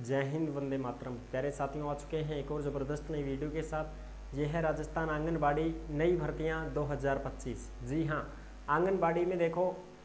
जय हिंद, वंदे मातरम। प्यारे साथियों, आ चुके हैं एक और ज़बरदस्त नई वीडियो के साथ। ये है राजस्थान आंगनबाड़ी नई भर्तियां 2025। जी हाँ, आंगनबाड़ी में देखो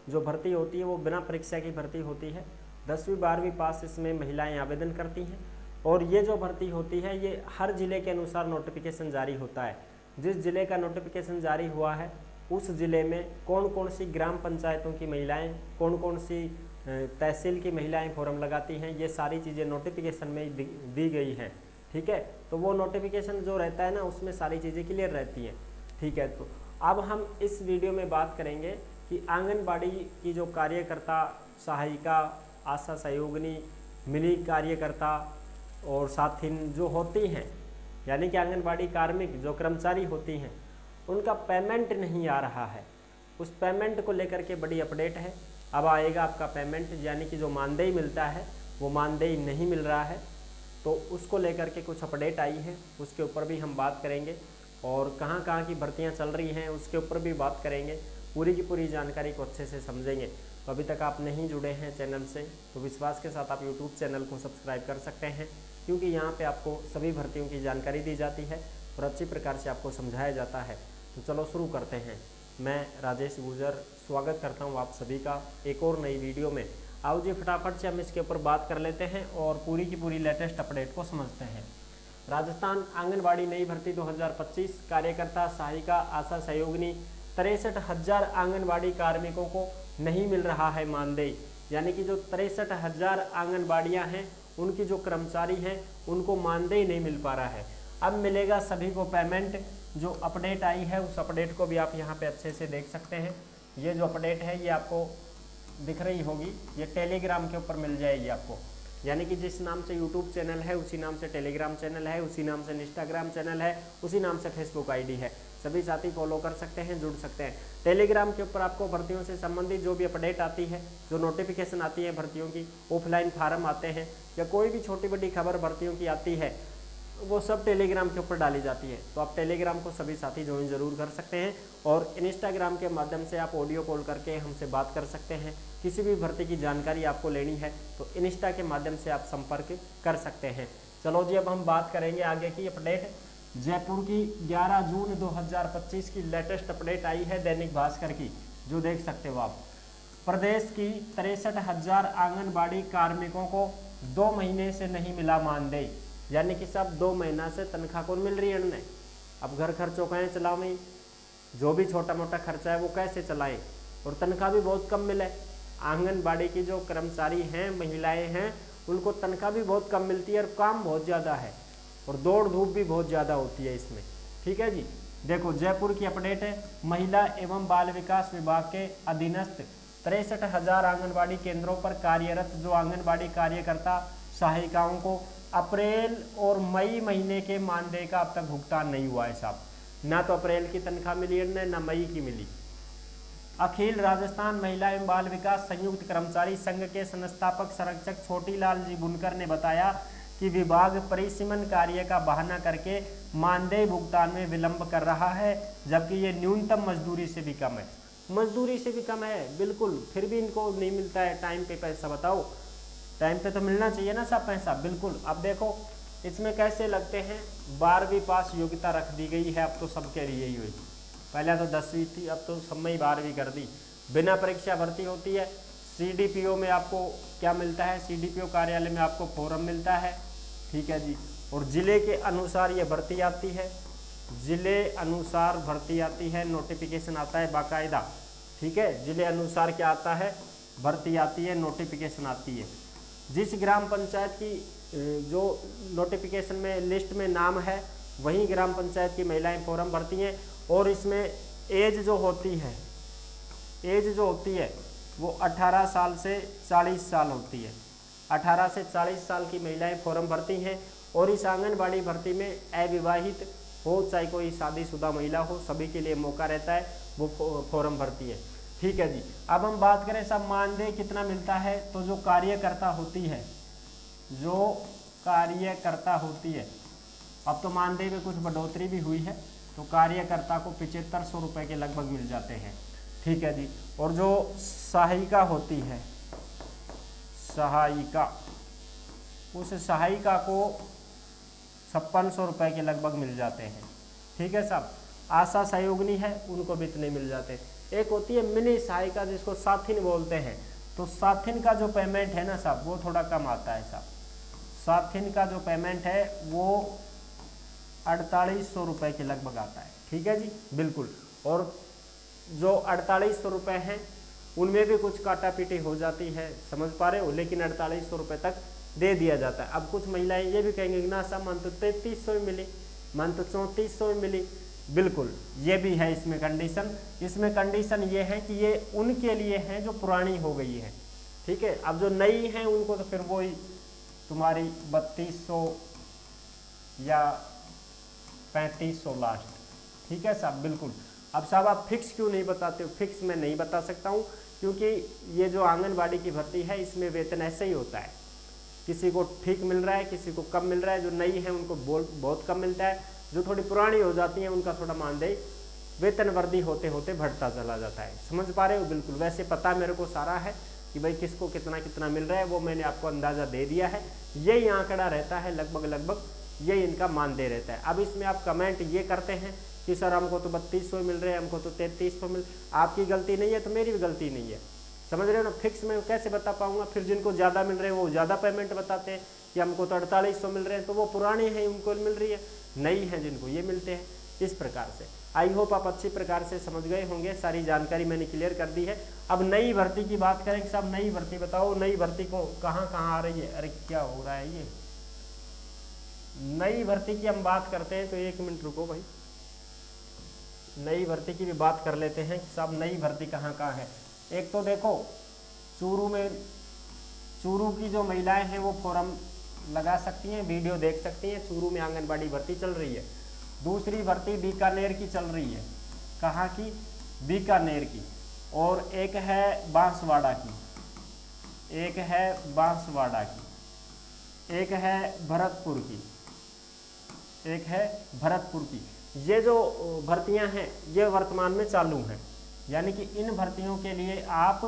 जो भर्ती होती है वो बिना परीक्षा की भर्ती होती है। 10वीं 12वीं पास इसमें महिलाएं आवेदन करती हैं और ये जो भर्ती होती है ये हर ज़िले के अनुसार नोटिफिकेशन जारी होता है। जिस ज़िले का नोटिफिकेशन जारी हुआ है उस ज़िले में कौन कौन सी ग्राम पंचायतों की महिलाएं, कौन कौन सी तहसील की महिलाएं फॉर्म लगाती हैं, ये सारी चीज़ें नोटिफिकेशन में दी गई हैं। ठीक है, तो वो नोटिफिकेशन जो रहता है ना उसमें सारी चीज़ें क्लियर रहती हैं। ठीक है, तो अब हम इस वीडियो में बात करेंगे कि आंगनबाड़ी की जो कार्यकर्ता, सहायिका, आशा सहयोगिनी, मिनी कार्यकर्ता और साथिन जो होती हैं, यानी कि आंगनबाड़ी कार्मिक जो कर्मचारी होती हैं, उनका पेमेंट नहीं आ रहा है। उस पेमेंट को लेकर के बड़ी अपडेट है। अब आएगा आपका पेमेंट, यानी कि जो मानदेय मिलता है वो मानदेय नहीं मिल रहा है, तो उसको लेकर के कुछ अपडेट आई है, उसके ऊपर भी हम बात करेंगे। और कहाँ कहाँ की भर्तियाँ चल रही हैं उसके ऊपर भी बात करेंगे। पूरी की पूरी जानकारी को अच्छे से समझेंगे। तो अभी तक आप नहीं जुड़े हैं चैनल से तो विश्वास के साथ आप यूट्यूब चैनल को सब्सक्राइब कर सकते हैं, क्योंकि यहाँ पे आपको सभी भर्तियों की जानकारी दी जाती है और अच्छी प्रकार से आपको समझाया जाता है। तो चलो शुरू करते हैं। मैं राजेश गुर्जर स्वागत करता हूँ आप सभी का एक और नई वीडियो में। आओ जी फटाफट से हम इसके ऊपर बात कर लेते हैं और पूरी की पूरी लेटेस्ट अपडेट को समझते हैं। राजस्थान आंगनबाड़ी नई भर्ती 2025 कार्यकर्ता, सहायिका, आशा सहयोगिनी 63,000 आंगनबाड़ी कार्मिकों को नहीं मिल रहा है मानदेय। यानी कि जो 63,000 आंगनबाड़ियाँ हैं उनकी जो कर्मचारी हैं उनको मानदेय नहीं मिल पा रहा है। अब मिलेगा सभी को पेमेंट। जो अपडेट आई है उस अपडेट को भी आप यहाँ पे अच्छे से देख सकते हैं। ये जो अपडेट है ये आपको दिख रही होगी, ये टेलीग्राम के ऊपर मिल जाएगी आपको। यानी कि जिस नाम से यूट्यूब चैनल है उसी नाम से टेलीग्राम चैनल है, उसी नाम से इंस्टाग्राम चैनल है, उसी नाम से फेसबुक आईडी है। सभी साथी फॉलो कर सकते हैं, जुड़ सकते हैं। टेलीग्राम के ऊपर आपको भर्तियों से संबंधित जो भी अपडेट आती है, जो नोटिफिकेशन आती है भर्तियों की, ऑफलाइन फार्म आते हैं या कोई भी छोटी बड़ी खबर भर्तियों की आती है, वो सब टेलीग्राम के ऊपर डाली जाती है। तो आप टेलीग्राम को सभी साथी ज्वाइन जरूर कर सकते हैं। और इंस्टाग्राम के माध्यम से आप ऑडियो कॉल करके हमसे बात कर सकते हैं। किसी भी भर्ती की जानकारी आपको लेनी है तो इंस्टा के माध्यम से आप संपर्क कर सकते हैं। चलो जी, अब हम बात करेंगे आगे की अपडेट। जयपुर की 11 जून 2025 की लेटेस्ट अपडेट आई है दैनिक भास्कर की, जो देख सकते हो आप। प्रदेश की 63,000 आंगनबाड़ी कार्मिकों को 2 महीने से नहीं मिला मानदेय। यानी कि सब 2 महीना से तनख्वाह कौन मिल रही है उन्हें। अब घर खर्चों कहें चलावें, जो भी छोटा मोटा खर्चा है वो कैसे चलाएं, और तनख्वाह भी बहुत कम मिले। आंगनबाड़ी की जो कर्मचारी हैं, महिलाएं हैं, उनको तनख्वाह भी बहुत कम मिलती है और काम बहुत ज़्यादा है और दौड़ धूप भी बहुत ज़्यादा होती है इसमें। ठीक है जी, देखो जयपुर की अपडेट है। महिला एवं बाल विकास विभाग के अधीनस्थ 63,000 आंगनबाड़ी केंद्रों पर कार्यरत जो आंगनबाड़ी कार्यकर्ता, सहायिकाओं को अप्रैल और मई महीने के मानदेय का अब तक भुगतान नहीं हुआ है साहब। ना तो अप्रैल की तनख्वाह मिली है ना मई की मिली। अखिल राजस्थान महिला एवं बाल विकास संयुक्त कर्मचारी संघ के संस्थापक संरक्षक छोटीलाल जी बुनकर ने बताया कि विभाग परिसीमन कार्य का बहाना करके मानदेय भुगतान में विलंब कर रहा है, जबकि ये न्यूनतम मजदूरी से भी कम है। मजदूरी से भी कम है बिल्कुल, फिर भी इनको नहीं मिलता है टाइम पे पैसा। बताओ, टाइम पे तो मिलना चाहिए ना सब पैसा। बिल्कुल, अब देखो इसमें कैसे लगते हैं, 12वीं पास योग्यता रख दी गई है अब तो सबके लिए ही हुई। पहले तो 10वीं थी, अब तो सब में ही 12वीं कर दी। बिना परीक्षा भर्ती होती है। CDPO में आपको क्या मिलता है, CDPO कार्यालय में आपको फॉर्म मिलता है। ठीक है जी, और ज़िले के अनुसार ये भर्ती आती है, ज़िले अनुसार भर्ती आती है, नोटिफिकेशन आता है बाकायदा। ठीक है, ज़िले अनुसार क्या आता है, भर्ती आती है, नोटिफिकेशन आती है। जिस ग्राम पंचायत की जो नोटिफिकेशन में लिस्ट में नाम है वहीं ग्राम पंचायत की महिलाएं फॉर्म भरती हैं। और इसमें एज जो होती है वो 18 साल से 40 साल होती है। 18 से 40 साल की महिलाएं फॉर्म भरती हैं। और इस आंगनबाड़ी भर्ती में अविवाहित हो चाहे कोई शादीशुदा महिला हो, सभी के लिए मौका रहता है, वो फॉर्म भरती है। ठीक है जी, अब हम बात करें सब मानदेय कितना मिलता है। तो जो कार्यकर्ता होती है, अब तो मानदेय में कुछ बढ़ोतरी भी हुई है, तो कार्यकर्ता को 7500 रुपये के लगभग मिल जाते हैं। ठीक है जी, और जो सहायिका होती है, उस सहायिका को 5600 रुपये के लगभग मिल जाते हैं। ठीक है साहब। आशा सहयोगिनी है उनको भी इतने मिल जाते हैं। एक होती है मिनी सहायिका जिसको साथिन बोलते हैं, तो साथिन का जो पेमेंट है ना साहब वो थोड़ा कम आता है साहब। साथिन का जो पेमेंट है वो 4800 रुपये के लगभग आता है। ठीक है जी, बिल्कुल। और जो 4800 रुपये हैं उनमें भी कुछ काटा पीटी हो जाती है, समझ पा रहे हो, लेकिन 4800 रुपये तक दे दिया जाता है। अब कुछ महिलाएं ये भी कहेंगे कि ना साहब मन तो 3300 में मिली, मन तो 3400 में मिली। बिल्कुल ये भी है इसमें कंडीशन। इसमें कंडीशन ये है कि ये उनके लिए है जो पुरानी हो गई है। ठीक है। अब जो नई हैं उनको तो फिर वही तुम्हारी 3200 या 3500 लास्ट। ठीक है साहब, बिल्कुल। अब साहब आप फिक्स क्यों नहीं बताते हो? फिक्स मैं नहीं बता सकता हूँ क्योंकि ये जो आंगनबाड़ी की भर्ती है इसमें वेतन ऐसे ही होता है, किसी को ठीक मिल रहा है, किसी को कम मिल रहा है। जो नई है उनको बहुत कम मिलता है, जो थोड़ी पुरानी हो जाती हैं उनका थोड़ा मानदेय वेतन वृद्धि होते होते बढ़ता चला जाता है। समझ पा रहे हो? बिल्कुल। वैसे पता मेरे को सारा है कि भाई किसको कितना कितना मिल रहा है, वो मैंने आपको अंदाज़ा दे दिया है। यही आंकड़ा रहता है लगभग यही इनका मानदेय रहता है। अब इसमें आप कमेंट ये करते हैं कि सर हमको तो 3200 मिल रहे हैं, हमको तो 3300 मिल, आपकी गलती नहीं है तो मेरी भी गलती नहीं है। समझ रहे हो ना? फिक्स में कैसे बता पाऊंगा? फिर जिनको ज़्यादा मिल रहे हैं वो ज़्यादा पेमेंट बताते हैं कि हमको तो 4800 मिल रहे हैं, तो वो पुराने हैं उनको मिल रही है, नई हैं जिनको ये मिलते हैं। इस प्रकार से आई होप आप अच्छी प्रकार से समझ गए होंगे। सारी जानकारी मैंने क्लियर कर दी है। अब नई भर्ती की बात करें कि साहब नई भर्ती बताओ, नई भर्ती को कहाँ आ रही है? अरे क्या हो रहा है ये? नई भर्ती की हम बात करते हैं तो 1 मिनट रुको भाई, नई भर्ती की भी बात कर लेते हैं कि साहब नई भर्ती कहाँ है। एक तो देखो चूरू की जो महिलाएं हैं वो फॉर्म लगा सकती हैं, वीडियो देख सकती हैं। चूरू में आंगनबाड़ी भर्ती चल रही है। दूसरी भर्ती बीकानेर की चल रही है। कहाँ की? बीकानेर की। और एक है बांसवाड़ा की, एक है बांसवाड़ा की, एक है भरतपुर की, एक है भरतपुर की। ये जो भर्तियां हैं ये वर्तमान में चालू हैं, यानी कि इन भर्तियों के लिए आप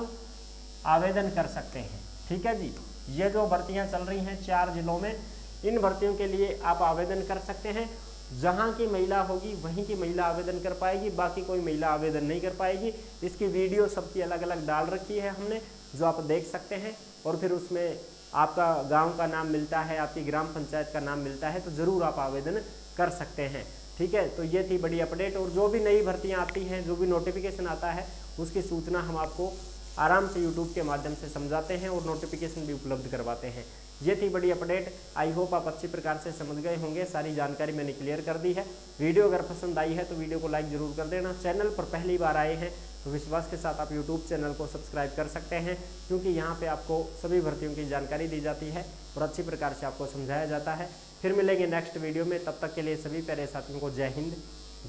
आवेदन कर सकते हैं। ठीक है जी। ये जो भर्तियां चल रही हैं 4 जिलों में, इन भर्तियों के लिए आप आवेदन कर सकते हैं। जहां की महिला होगी वहीं की महिला आवेदन कर पाएगी, बाकी कोई महिला आवेदन नहीं कर पाएगी। इसकी वीडियो सबकी अलग अलग डाल रखी है हमने, जो आप देख सकते हैं। और फिर उसमें आपका गांव का नाम मिलता है, आपकी ग्राम पंचायत का नाम मिलता है, तो ज़रूर आप आवेदन कर सकते हैं। ठीक है। तो ये थी बड़ी अपडेट। और जो भी नई भर्तियां आती हैं, जो भी नोटिफिकेशन आता है, उसकी सूचना हम आपको आराम से यूट्यूब के माध्यम से समझाते हैं और नोटिफिकेशन भी उपलब्ध करवाते हैं। ये थी बड़ी अपडेट। आई होप आप अच्छी प्रकार से समझ गए होंगे। सारी जानकारी मैंने क्लियर कर दी है। वीडियो अगर पसंद आई है तो वीडियो को लाइक ज़रूर कर देना। चैनल पर पहली बार आए हैं तो विश्वास के साथ आप यूट्यूब चैनल को सब्सक्राइब कर सकते हैं, क्योंकि यहाँ पे आपको सभी भर्तियों की जानकारी दी जाती है और अच्छी प्रकार से आपको समझाया जाता है। फिर मिलेंगे नेक्स्ट वीडियो में। तब तक के लिए सभी प्यारे साथियों को जय हिंद,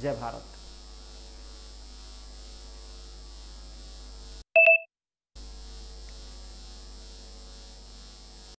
जय भारत।